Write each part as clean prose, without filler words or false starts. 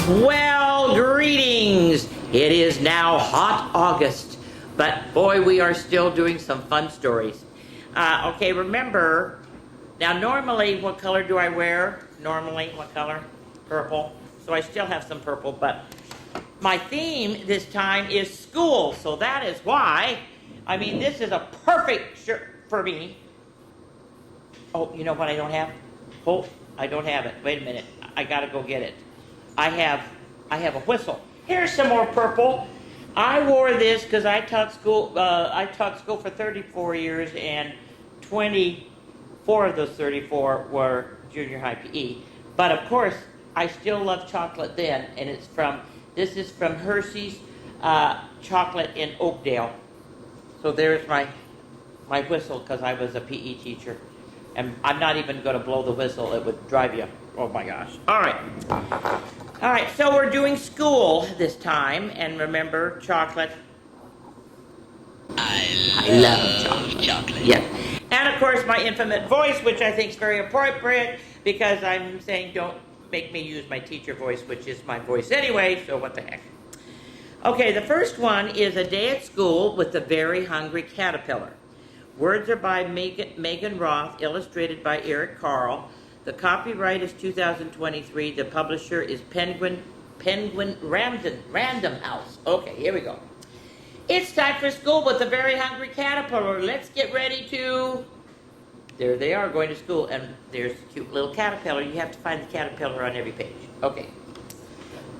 Well, greetings. It is now hot August, but boy, we are still doing some fun stories. Okay, remember, now normally, what color do I wear? Normally, what color? Purple. So I still have some purple, but my theme this time is school, so that is why, this is a perfect shirt for me. Oh, you know what I don't have? Oh, I don't have it. Wait a minute. I gotta go get it. I have a whistle. Here's some more purple. I wore this because I taught school for 34 years, and 24 of those 34 were junior high PE. But of course, I still love chocolate then, and this is from Hershey's chocolate in Oakdale. So there's my whistle because I was a PE teacher. And I'm not even going to blow the whistle. It would drive you. Oh my gosh. All right, so we're doing school this time. And remember, chocolate. I love chocolate. Yeah. And of course, my infamous voice, which I think is very appropriate because I'm saying don't make me use my teacher voice, which is my voice anyway, so what the heck. Okay, the first one is A Day at School with the Very Hungry Caterpillar. Words are by Megan Roth, illustrated by Eric Carl. The copyright is 2023. The publisher is Penguin Random House. Okay, here we go. It's time for school with the Very Hungry Caterpillar. Let's get ready to... There they are, going to school, and there's a cute little caterpillar. You have to find the caterpillar on every page. Okay.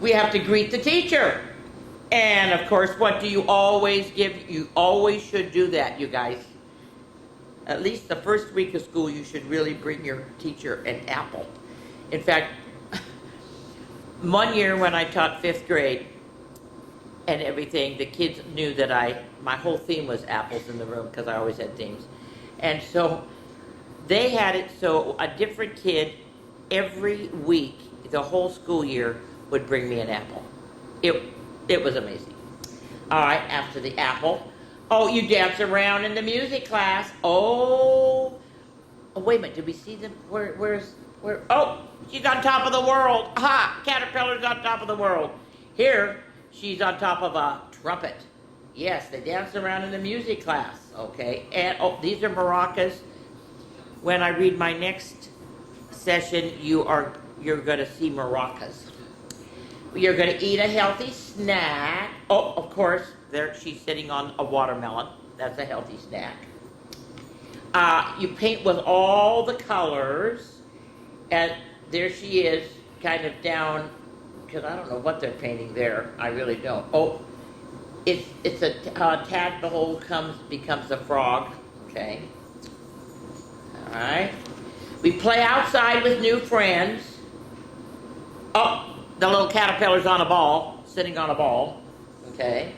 We have to greet the teacher. And, of course, what do you always give? You always should do that, you guys. At least the first week of school, you should really bring your teacher an apple. In fact, one year when I taught 5th grade and everything, the kids knew that my whole theme was apples in the room because I always had themes. And so they had it so a different kid every week, the whole school year, would bring me an apple. It was amazing. All right, after the apple, oh, you dance around in the music class. Oh, wait a minute. Did we see them? Where? Oh, she's on top of the world. Aha, caterpillar's on top of the world. Here, she's on top of a trumpet. Yes, they dance around in the music class. Okay, and oh, these are maracas. When I read my next session, you're going to see maracas. You're going to eat a healthy snack. Oh, of course, there she's sitting on a watermelon. That's a healthy snack. You paint with all the colors. And there she is, kind of down, because I don't know what they're painting there. I really don't. Oh, it's a tadpole becomes a frog. Okay. All right. We play outside with new friends. Oh. The little caterpillar's on a ball, sitting on a ball, okay?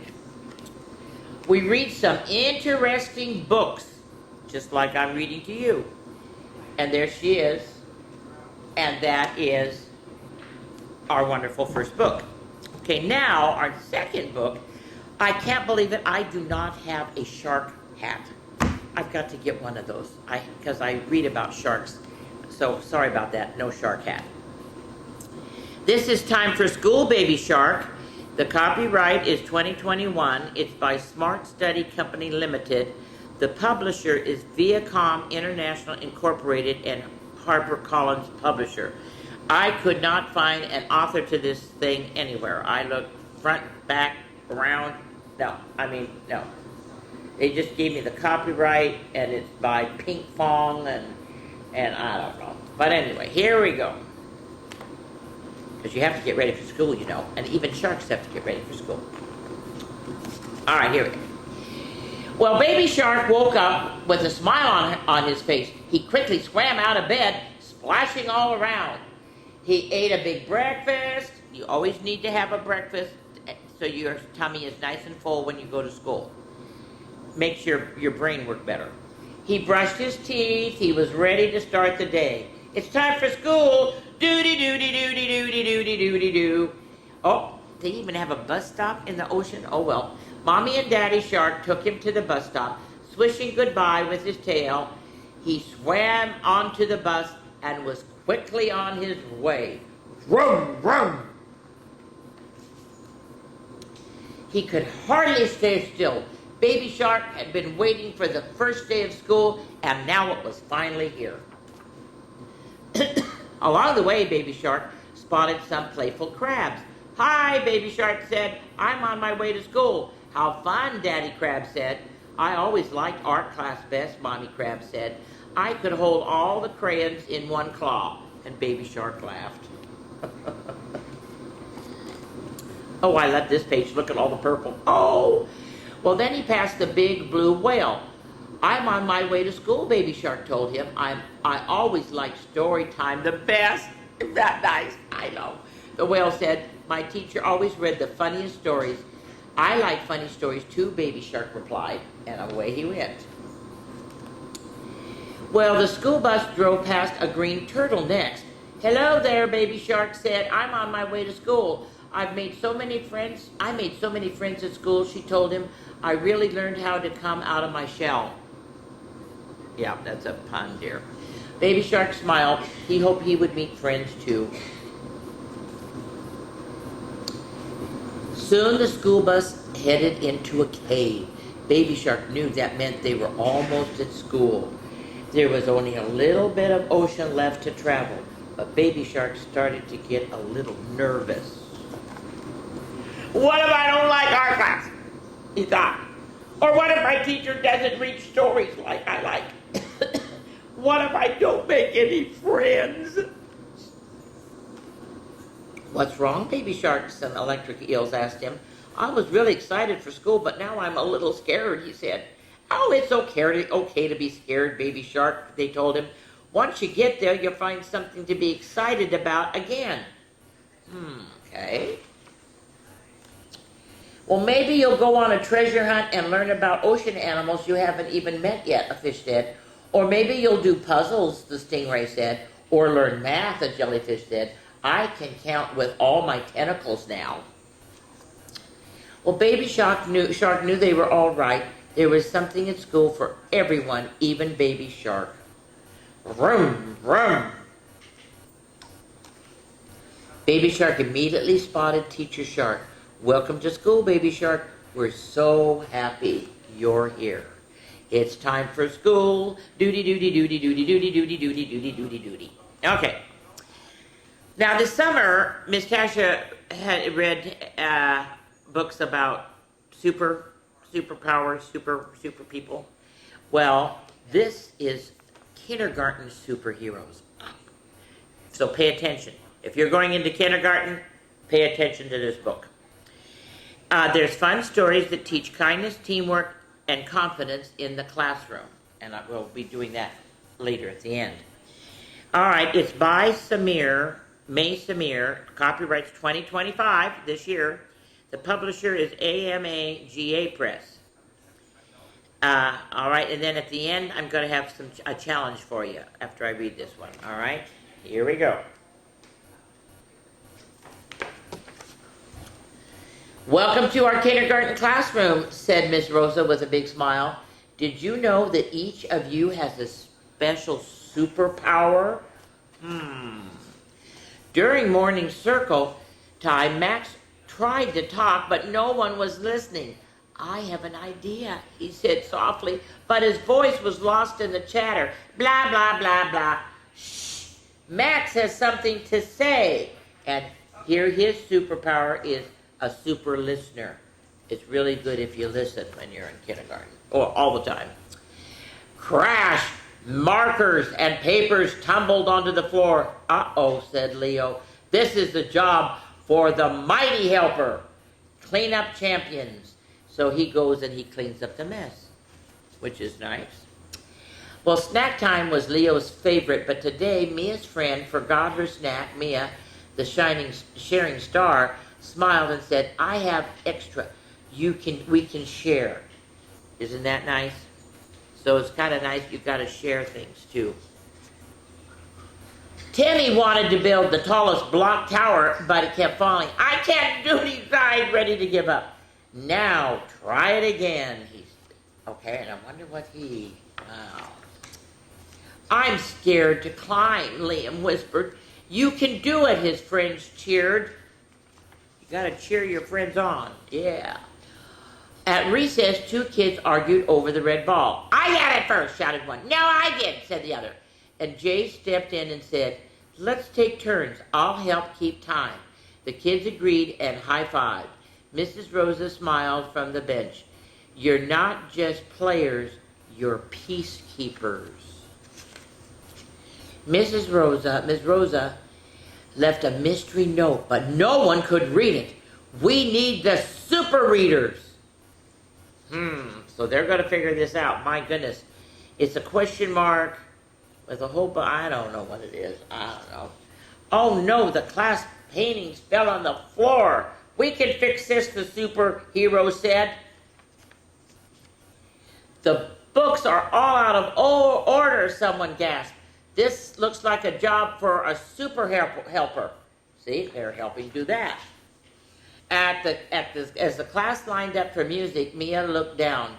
We read some interesting books, just like I'm reading to you. And there she is, and that is our wonderful first book. Okay, now our second book, I can't believe it, I do not have a shark hat. I've got to get one of those, because I read about sharks. So sorry about that, no shark hat. This is Time for School, Baby Shark. The copyright is 2021. It's by Smart Study Company Limited. The publisher is Viacom International Incorporated and HarperCollins Publisher. I could not find an author to this thing anywhere. I looked front, back, around. No. They just gave me the copyright, and it's by Pink Fong, and I don't know. But anyway, here we go. Because you have to get ready for school, you know. And even sharks have to get ready for school. All right, here we go. Well, Baby Shark woke up with a smile on his face. He quickly swam out of bed, splashing all around. He ate a big breakfast. You always need to have a breakfast so your tummy is nice and full when you go to school. Makes your brain work better. He brushed his teeth. He was ready to start the day. It's time for school. Do-de-do-de-do-de-do-de-do-de-do-de-do. Oh, they even have a bus stop in the ocean? Oh, well. Mommy and Daddy Shark took him to the bus stop, swishing goodbye with his tail. He swam onto the bus and was quickly on his way. Vroom, vroom. He could hardly stay still. Baby Shark had been waiting for the first day of school, and now it was finally here. Along the way, Baby Shark spotted some playful crabs. "Hi," Baby Shark said. "I'm on my way to school." "How fun," Daddy Crab said. "I always liked art class best," Mommy Crab said. "I could hold all the crayons in one claw." And Baby Shark laughed. Oh, I love this page. Look at all the purple. Oh! Well, then he passed the big blue whale. "I'm on my way to school," Baby Shark told him. I always liked story time the best." Isn't that nice? I know. The whale said, "My teacher always read the funniest stories." "I like funny stories too," Baby Shark replied, and away he went. Well, the school bus drove past a green turtle next. "Hello there," Baby Shark said. "I'm on my way to school. I made so many friends at school," she told him. "I really learned how to come out of my shell." Yeah, that's a pun, dear. Baby Shark smiled. He hoped he would meet friends too. Soon the school bus headed into a cave. Baby Shark knew that meant they were almost at school. There was only a little bit of ocean left to travel, but Baby Shark started to get a little nervous. "What if I don't like art class?" he thought. "Or what if my teacher doesn't read stories like I like? What if I don't make any friends?" "What's wrong, Baby Shark?" some electric eels asked him. "I was really excited for school, but now I'm a little scared," he said. "Oh, it's okay to be scared, Baby Shark," they told him. "Once you get there, you'll find something to be excited about again." Okay. "Well, maybe you'll go on a treasure hunt and learn about ocean animals you haven't even met yet," a fish said. "Or maybe you'll do puzzles," the stingray said. "Or learn math," a jellyfish said. "I can count with all my tentacles now." Well, Baby Shark knew they were all right. There was something at school for everyone, even Baby Shark. Vroom, vroom. Baby Shark immediately spotted Teacher Shark. "Welcome to school, Baby Shark. We're so happy you're here. It's time for school. Doody, doody, doody, doody, doody, doody, doody, doody, doody, doody." Okay. Now, this summer, Miss Tasha had read books about superpowers, super people. Well, this is kindergarten superheroes. So pay attention. If you're going into kindergarten, pay attention to this book. There's fun stories that teach kindness, teamwork, and confidence in the classroom. And I will be doing that later at the end. All right, it's by May Samir, copyrights 2025, this year. The publisher is AMAGA Press. All right, and then at the end, I'm going to have a challenge for you after I read this one. All right, here we go. "Welcome to our kindergarten classroom," said Miss Rosa with a big smile. "Did you know that each of you has a special superpower?" During morning circle time, Max tried to talk, but no one was listening. "I have an idea," he said softly, but his voice was lost in the chatter. Blah, blah, blah, blah. "Shh! Max has something to say." And here his superpower is a super listener. It's really good if you listen when you're in kindergarten, or all the time. Crash! Markers and papers tumbled onto the floor. "Uh-oh," said Leo. "This is the job for the mighty helper. Clean up champions." So he goes and he cleans up the mess, which is nice. Well, snack time was Leo's favorite, but today Mia's friend forgot her snack. Mia, the sharing star, smiled and said, "I have extra. We can share." Isn't that nice? So it's kind of nice you've got to share things too. Timmy wanted to build the tallest block tower, but it kept falling. "I can't do it," he cried, ready to give up. "Now, try it again." Okay, and I wonder what wow. "I'm scared to climb," Liam whispered. "You can do it," his friends cheered. You gotta cheer your friends on, yeah. At recess, two kids argued over the red ball. I got it first, shouted one. No, I did, said the other. And Jay stepped in and said, let's take turns. I'll help keep time. The kids agreed and high-fived. Mrs. Rosa smiled from the bench. You're not just players, you're peacekeepers. Miss Rosa left a mystery note, but no one could read it. We need the super readers. So they're going to figure this out. My goodness. It's a question mark with a whole, I don't know what it is. I don't know. Oh no, the class paintings fell on the floor. We can fix this, the superhero said. The books are all out of order, someone gasped. This looks like a job for a super helper. See, they're helping do that. As the class lined up for music, Mia looked down.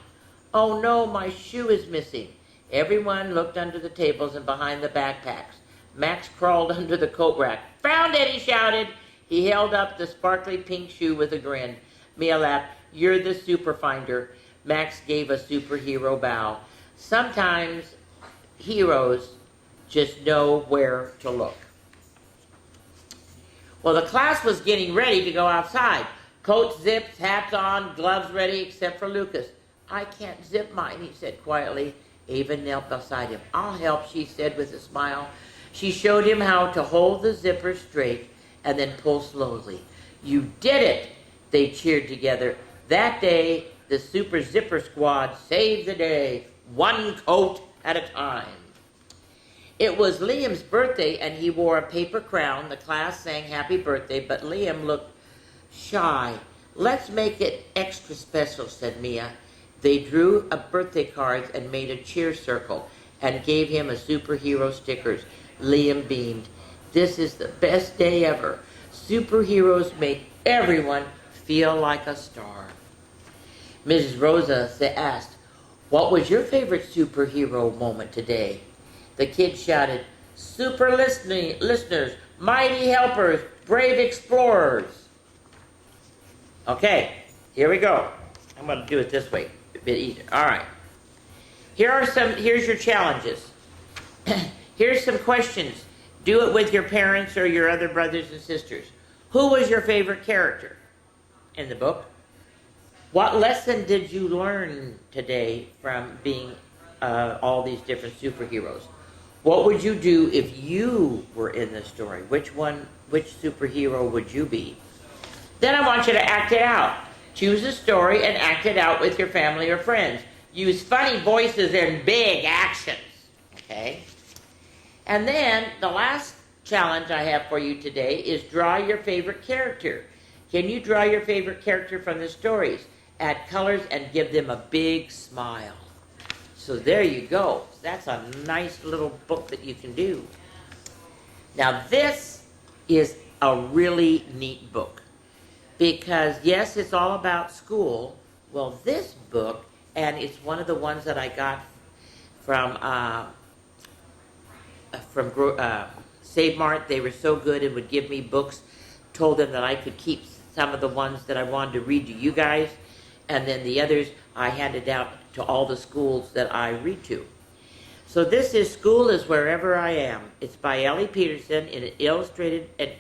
Oh no, my shoe is missing. Everyone looked under the tables and behind the backpacks. Max crawled under the coat rack. Found it, he shouted. He held up the sparkly pink shoe with a grin. Mia laughed. You're the super finder. Max gave a superhero bow. Sometimes heroes just know where to look. Well, the class was getting ready to go outside. Coats zipped, hats on, gloves ready, except for Lucas. I can't zip mine, he said quietly. Ava knelt beside him. I'll help, she said with a smile. She showed him how to hold the zipper straight and then pull slowly. You did it, they cheered together. That day, the Super Zipper Squad saved the day, one coat at a time. It was Liam's birthday, and he wore a paper crown. The class sang happy birthday, but Liam looked shy. Let's make it extra special, said Mia. They drew up birthday cards and made a cheer circle and gave him a superhero stickers. Liam beamed. This is the best day ever. Superheroes make everyone feel like a star. Mrs. Rosa asked, what was your favorite superhero moment today? The kids shouted, super listeners, mighty helpers, brave explorers. Okay, here we go. I'm going to do it this way, a bit easier. All right. Here's your challenges. Here's some questions. Do it with your parents or your other brothers and sisters. Who was your favorite character in the book? What lesson did you learn today from being all these different superheroes? What would you do if you were in the story? Which superhero would you be? Then I want you to act it out. Choose a story and act it out with your family or friends. Use funny voices and big actions. Okay? And then the last challenge I have for you today is draw your favorite character. Can you draw your favorite character from the stories? Add colors and give them a big smile. So there you go. That's a nice little book that you can do. Now this is a really neat book because yes, it's all about school. Well, this book, and it's one of the ones that I got from Save Mart. They were so good and would give me books. Told them that I could keep some of the ones that I wanted to read to you guys, and then the others I handed out to all the schools that I read to. So this is School is Wherever I Am. It's by Ellie Peterson and illustrated and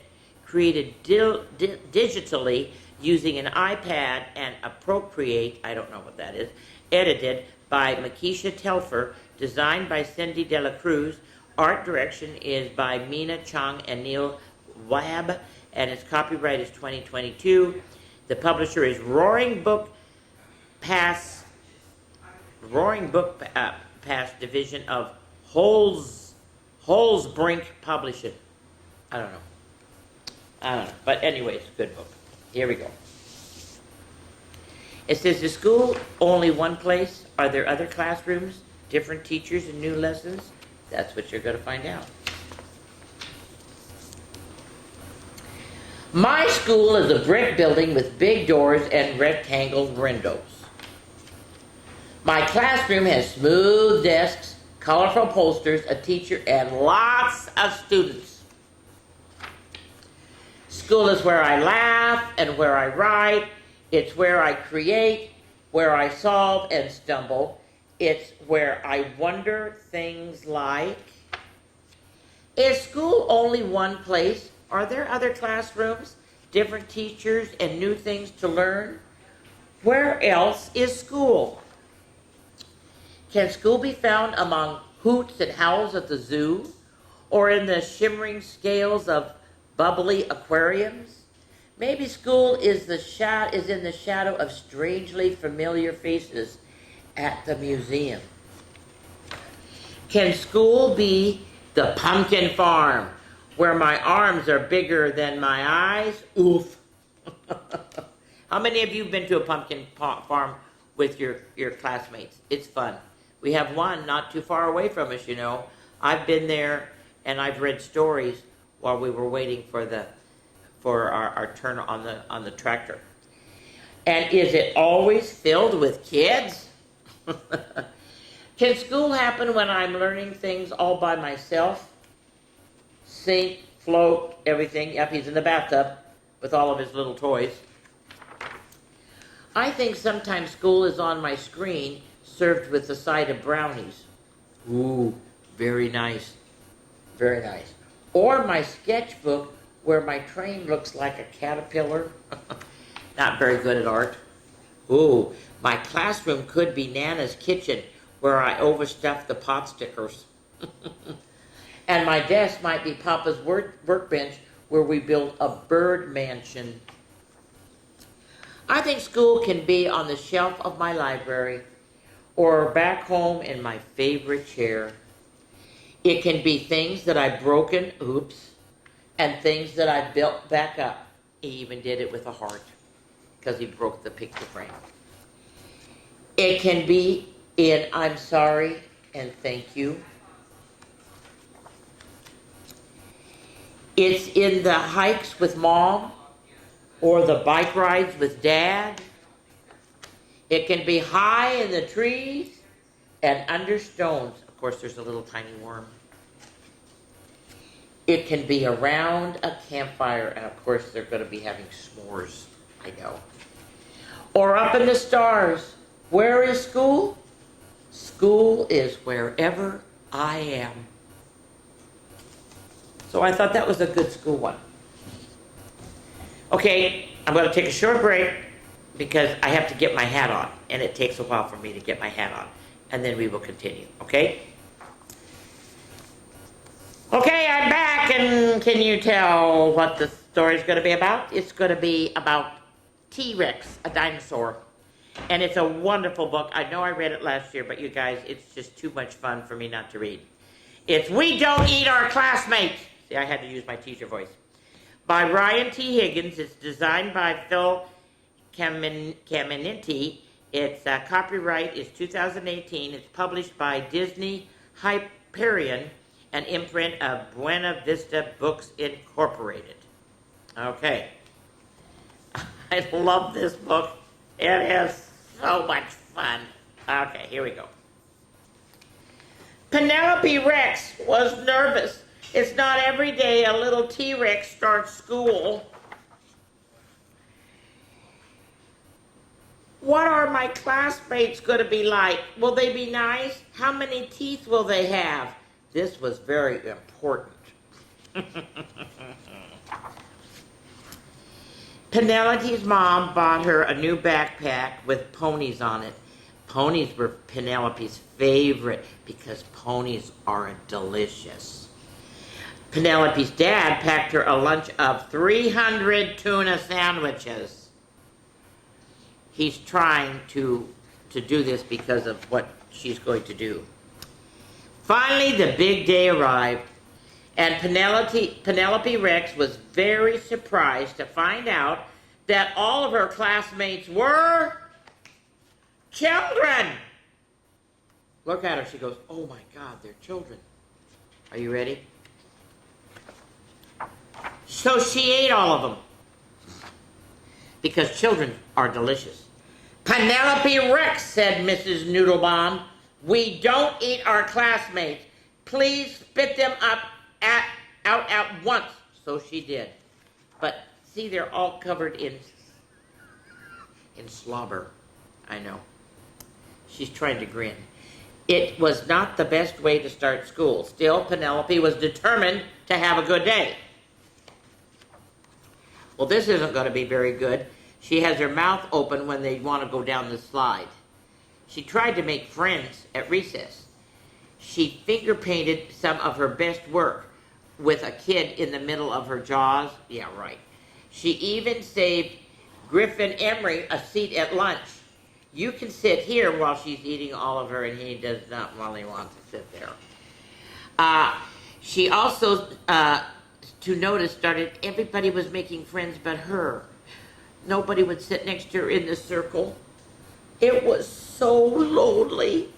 created digitally using an iPad and Procreate, I don't know what that is, edited by Makisha Telfer, designed by Cindy De La Cruz. Art direction is by Mina Chung and Neil Wahab, and its copyright is 2022. The publisher is Roaring Book Pass division of Holzbrink Publishing. I don't know. But anyways, good book. Here we go. It says, is school only one place? Are there other classrooms, different teachers, and new lessons? That's what you're going to find out. My school is a brick building with big doors and rectangle windows. My classroom has smooth desks, colorful posters, a teacher, and lots of students. School is where I laugh and where I write. It's where I create. where I solve and stumble. It's where I wonder things like, is school only one place? Are there other classrooms, different teachers, and new things to learn? Where else is school? Can school be found among hoots and howls at the zoo, or in the shimmering scales of bubbly aquariums? Maybe school is in the shadow of strangely familiar faces at the museum. Can school be the pumpkin farm, where my arms are bigger than my eyes? Oof. How many of you have been to a pumpkin farm with your classmates? It's fun. We have one not too far away from us, you know. I've been there and I've read stories while we were waiting for our turn on the tractor. And is it always filled with kids? Can school happen when I'm learning things all by myself? Sink, float, everything. Yep, he's in the bathtub with all of his little toys. I think sometimes school is on my screen, served with a side of brownies. Ooh, very nice. Very nice. Or my sketchbook, where my train looks like a caterpillar. Not very good at art. Ooh, my classroom could be Nana's kitchen, where I overstuff the pot stickers. And my desk might be Papa's workbench, where we build a bird mansion. I think school can be on the shelf of my library, or back home in my favorite chair. It can be things that I've broken, oops, and things that I built back up. He even did it with a heart, because he broke the picture frame. It can be in I'm sorry and thank you. It's in the hikes with Mom, or the bike rides with Dad. It can be high in the trees and under stones. Of course, there's a little tiny worm. It can be around a campfire, and of course, they're going to be having s'mores. I know. Or up in the stars. Where is school? School is wherever I am. So I thought that was a good school one. Okay, I'm going to take a short break because I have to get my hat on, and it takes a while for me to get my hat on, and then we will continue, okay? Okay, I'm back, and can you tell what the story's going to be about? It's going to be about T-Rex, a dinosaur, and it's a wonderful book. I know I read it last year, but you guys, it's just too much fun for me not to read. It's We Don't Eat Our Classmates. See, I had to use my teacher voice. By Ryan T. Higgins. It's designed by Phil Caminiti. Its copyright is 2018. It's published by Disney Hyperion, an imprint of Buena Vista Books Incorporated. Okay. I love this book. It is so much fun. Okay, here we go. Penelope Rex was nervous. It's not every day a little T-Rex starts school. What are my classmates going to be like? Will they be nice? How many teeth will they have? This was very important. Penelope's mom bought her a new backpack with ponies on it. Ponies were Penelope's favorite because ponies are delicious. Penelope's dad packed her a lunch of 300 tuna sandwiches. He's trying to do this because of what she's going to do. Finally, the big day arrived, and Penelope Rex was very surprised to find out that all of her classmates were children. Look at her. She goes, oh my God, they're children. Are you ready? So she ate all of them because children are delicious. Penelope Rex, said Mrs. Noodlebaum, we don't eat our classmates. Please spit them out at once. So she did. But see, they're all covered in slobber. I know. She's trying to grin. It was not the best way to start school. Still, Penelope was determined to have a good day. Well, this isn't going to be very good. She has her mouth open when they want to go down the slide. She tried to make friends at recess. She finger painted some of her best work with a kid in the middle of her jaws. Yeah, right. She even saved Griffin Emery a seat at lunch. You can sit here while she's eating all of her, and he does not while he wants to sit there. She also, to notice, started, everybody was making friends but her. Nobody would sit next to her in the circle. It was so lonely.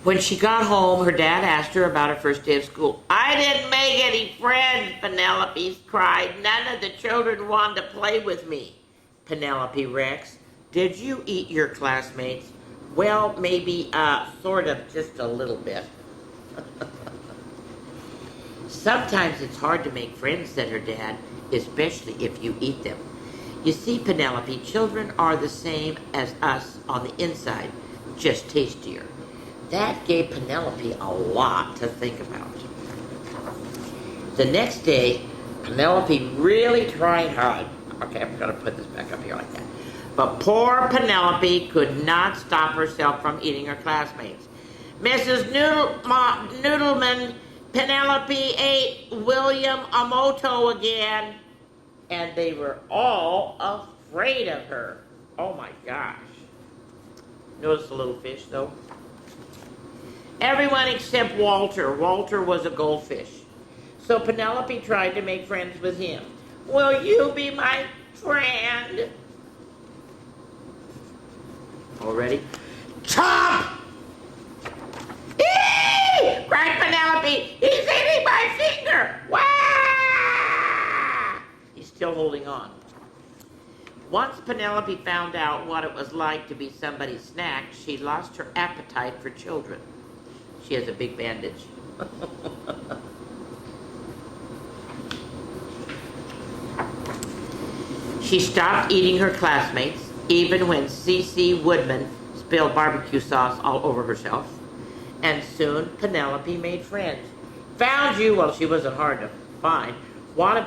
When she got home, her dad asked her about her first day of school. I didn't make any friends, Penelope cried. None of the children wanted to play with me. Penelope Rex, did you eat your classmates? Well, maybe, sort of, just a little bit. Sometimes it's hard to make friends, said her dad, especially if you eat them. You see, Penelope, children are the same as us on the inside, just tastier. That gave Penelope a lot to think about. The next day, Penelope really tried hard. Okay, I'm going to put this back up here like that. But poor Penelope could not stop herself from eating her classmates. Mrs. Noodleman, Penelope ate William Amoto again, and they were all afraid of her. Oh my gosh. Notice the little fish, though? Everyone except Walter. Walter was a goldfish. So Penelope tried to make friends with him. Will you be my friend? All ready? Chomp! Eee! Cried Penelope. He's eating my finger! Wah! He's still holding on. Once Penelope found out what it was like to be somebody's snack, she lost her appetite for children. She has a big bandage. She stopped eating her classmates, even when C.C. Woodman spilled barbecue sauce all over herself. And soon Penelope made friends. Found you, well, she wasn't hard to find. Want a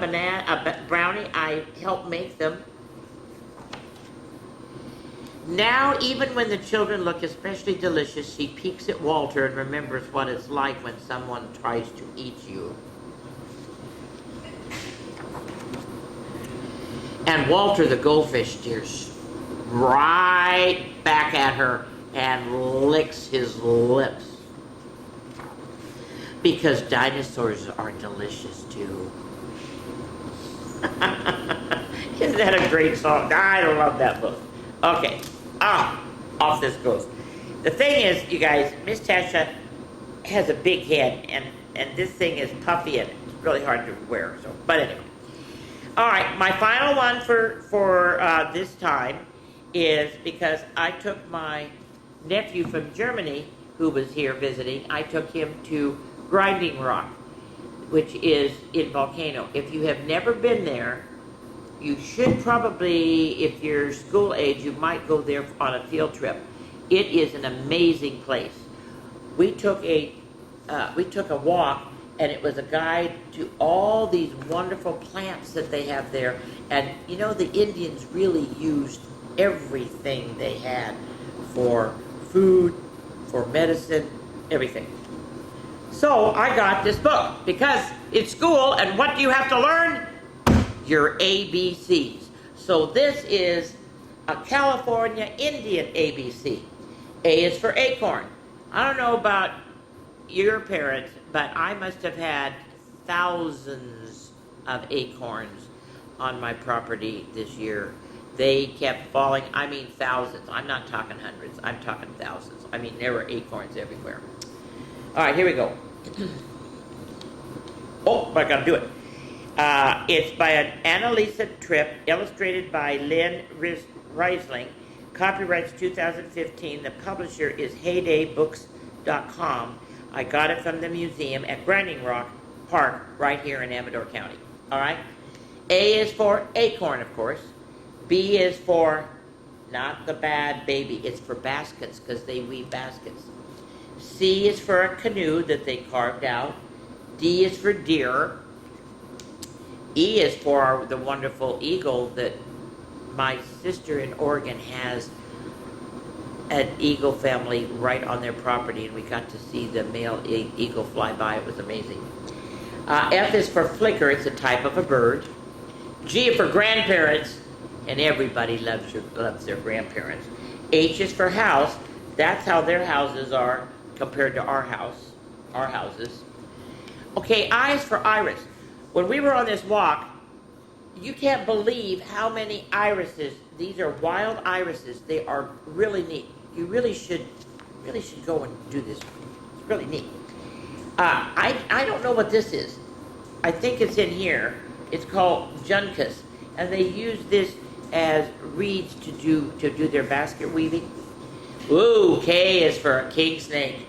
brownie? I helped make them. Now, even when the children look especially delicious, she peeks at Walter and remembers what it's like when someone tries to eat you. And Walter the goldfish stares right back at her and licks his lips. Because dinosaurs are delicious too. Isn't that a great song? I love that book. Okay. Off this goes. The thing is, you guys, Miss Tasha has a big head, and this thing is puffy and it's really hard to wear. So, but anyway. All right, my final one for this time is because I took my nephew from Germany who was here visiting. I took him to Grinding Rock, which is in Volcano. If you have never been there, you should probably, if you're school age, you might go there on a field trip. It is an amazing place. We took a walk, and it was a guide to all these wonderful plants that they have there. And you know, the Indians really used everything they had for food, for medicine, everything. So I got this book because it's school, and what do you have to learn? Your ABCs. So this is a California Indian ABC. A is for acorn. I don't know about your parents, but I must have had thousands of acorns on my property this year. They kept falling. I mean thousands. I'm not talking hundreds. I'm talking thousands. I mean, there were acorns everywhere. All right, here we go. Oh, I gotta do it. It's by an Annalisa Tripp, illustrated by Lynn Reisling. Copyrights 2015. The publisher is HeydayBooks.com. I got it from the museum at Grinding Rock Park right here in Amador County. All right? A is for acorn, of course. B is for not the bad baby. It's for baskets because they weave baskets. C is for a canoe that they carved out. D is for deer. E is for the wonderful eagle that my sister in Oregon has an eagle family right on their property, and we got to see the male eagle fly by. It was amazing. F is for flicker. It's a type of a bird. G is for grandparents, and everybody loves their grandparents. H is for house. That's how their houses are compared to our houses. Okay, I is for iris. When we were on this walk, you can't believe how many irises. These are wild irises. They are really neat. You really should go and do this. It's really neat. I don't know what this is. I think it's in here. It's called juncus, and they use this as reeds to do their basket weaving. Ooh, K is for a king snake.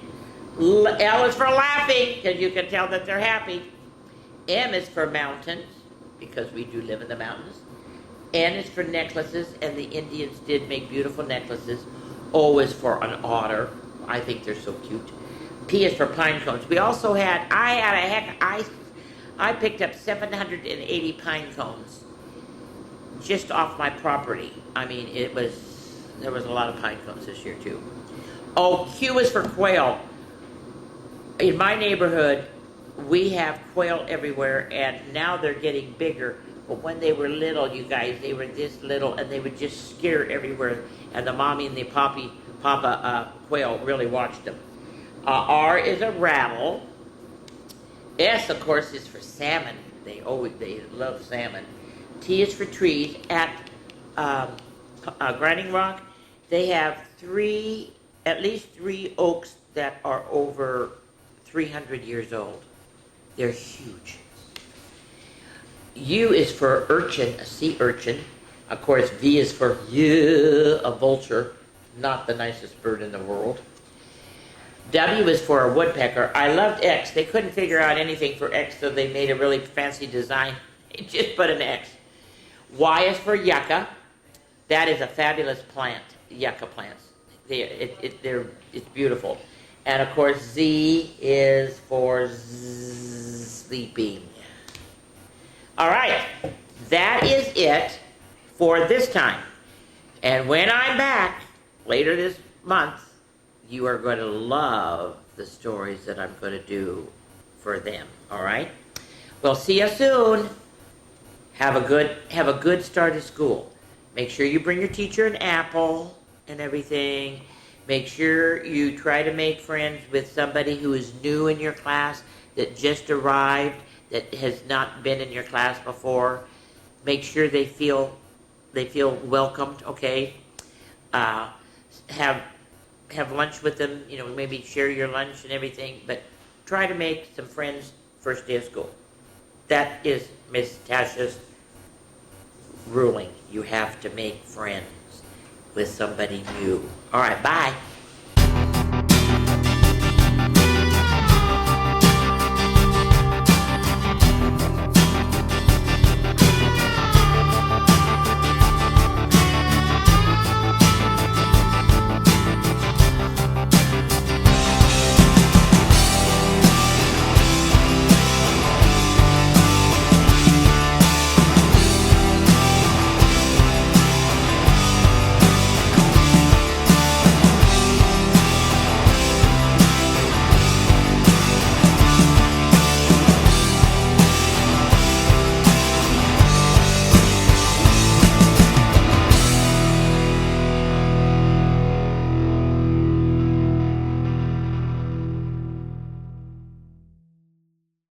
L is for laughing, because you can tell that they're happy. M is for mountains, because we do live in the mountains. N is for necklaces, and the Indians did make beautiful necklaces. O is for an otter. I think they're so cute. P is for pine cones. We also had, I picked up 780 pine cones just off my property. I mean, there was a lot of pine cones this year too. Oh, Q is for quail. In my neighborhood, we have quail everywhere, and now they're getting bigger. But when they were little, you guys, they were this little, and they would just scare everywhere. And the mommy and the papa quail really watched them. R is a rattle. S, of course, is for salmon. They love salmon. T is for trees. At Grinding Rock, they have at least three oaks that are over 300 years old. They're huge. U is for urchin, a sea urchin. Of course, V is for a vulture, not the nicest bird in the world. W is for a woodpecker. I loved X. They couldn't figure out anything for X, so they made a really fancy design. They just put an X. Y is for yucca. That is a fabulous plant, yucca plants. It's beautiful. And of course, Z is for sleeping. All right, that is it for this time. And when I'm back later this month, you are going to love the stories that I'm going to do for them. All right? Well, see you soon. Have a good start of school. Make sure you bring your teacher an apple and everything. Make sure you try to make friends with somebody who is new in your class, that just arrived, that has not been in your class before. Make sure they feel welcomed, okay? Have lunch with them, maybe share your lunch and everything, but try to make some friends first day of school. That is Miss Tasha's ruling. You have to make friends with somebody new. All right, bye.